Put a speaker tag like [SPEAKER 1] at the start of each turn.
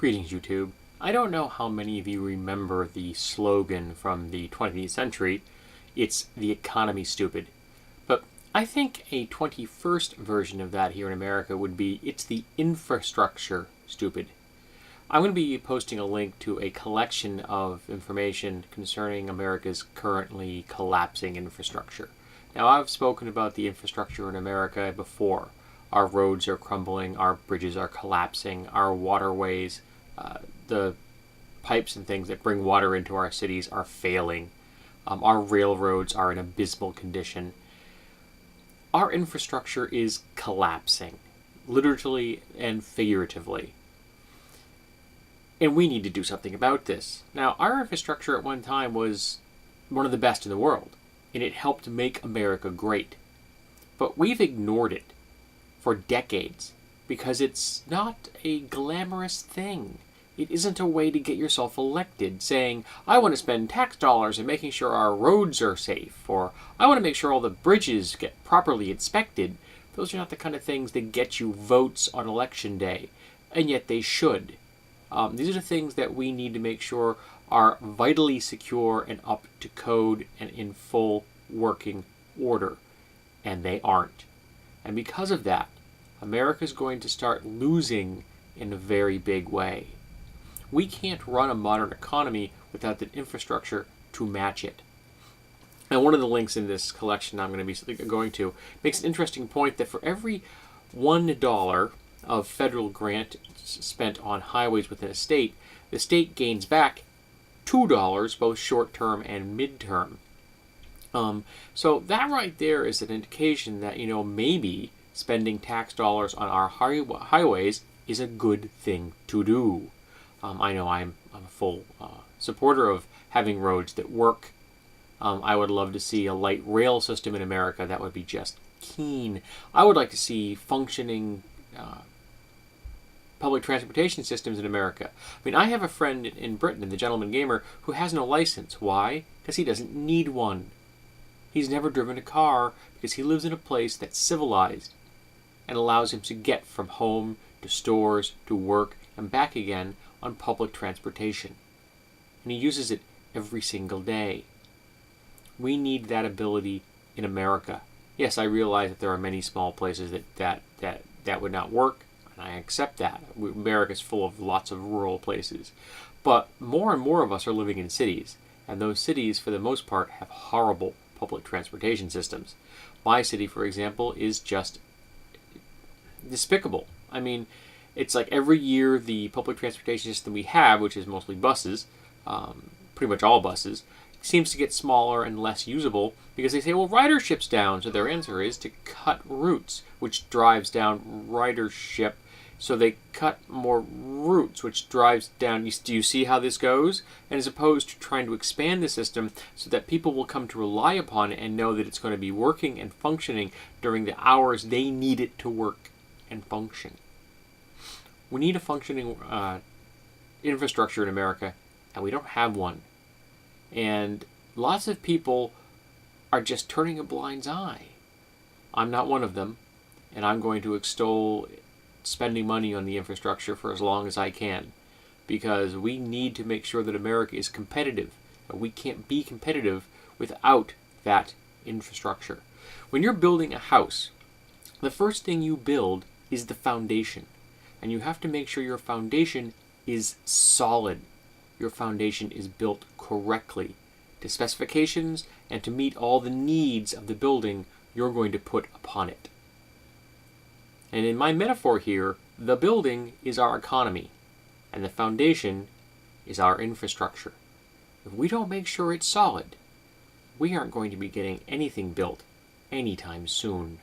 [SPEAKER 1] Greetings, YouTube. I don't know how many of you remember the slogan from the 20th century, it's the economy stupid. But I think a 21st version of that here in America would be, it's the infrastructure stupid. I'm going to be posting a link to a collection of information concerning America's currently collapsing infrastructure. Now, I've spoken about the infrastructure in America before. Our roads are crumbling, our bridges are collapsing, our waterways, the pipes and things that bring water into our cities are failing. Our railroads are in abysmal condition. Our infrastructure is collapsing, literally and figuratively. And we need to do something about this. Now, our infrastructure at one time was one of the best in the world, and it helped make America great. But we've ignored it for decades because it's not a glamorous thing. It isn't a way to get yourself elected, saying, I want to spend tax dollars in making sure our roads are safe, or I want to make sure all the bridges get properly inspected. Those are not the kind of things that get you votes on election day, and yet they should. These are the things that we need to make sure are vitally secure and up to code and in full working order, and they aren't. And because of that, America's going to start losing in a very big way. We can't run a modern economy without the infrastructure to match it. And one of the links in this collection I'm going to be going to makes an interesting point that for every $1 of federal grant spent on highways within a state, the state gains back $2, both short-term and mid-term. So that right there is an indication that, maybe spending tax dollars on our highways is a good thing to do. I know I'm a full supporter of having roads that work. I would love to see a light rail system in America. That would be just keen. I would like to see functioning public transportation systems in America. I mean, I have a friend in Britain, the Gentleman Gamer, who has no license. Why? Because he doesn't need one. He's never driven a car because he lives in a place that's civilized and allows him to get from home to stores to work and back again on public transportation. And he uses it every single day. We need that ability in America. Yes, I realize that there are many small places that would not work, and I accept that. America's full of lots of rural places. But more and more of us are living in cities, and those cities, for the most part, have horrible public transportation systems. My city, for example, is just despicable. I mean, it's like every year the public transportation system we have, which is mostly buses, pretty much all buses, seems to get smaller and less usable because they say, well, ridership's down. So their answer is to cut routes, which drives down ridership. So they cut more routes, which drives down. Do you see how this goes? And as opposed to trying to expand the system so that people will come to rely upon it and know that it's going to be working and functioning during the hours they need it to work and function. We need a functioning infrastructure in America, and we don't have one. And lots of people are just turning a blind eye. I'm not one of them, and I'm going to extol spending money on the infrastructure for as long as I can, because we need to make sure that America is competitive. We can't be competitive without that infrastructure. When you're building a house, the first thing you build is the foundation. And you have to make sure your foundation is solid. Your foundation is built correctly to specifications and to meet all the needs of the building you're going to put upon it. And in my metaphor here, the building is our economy, and the foundation is our infrastructure. If we don't make sure it's solid, we aren't going to be getting anything built anytime soon.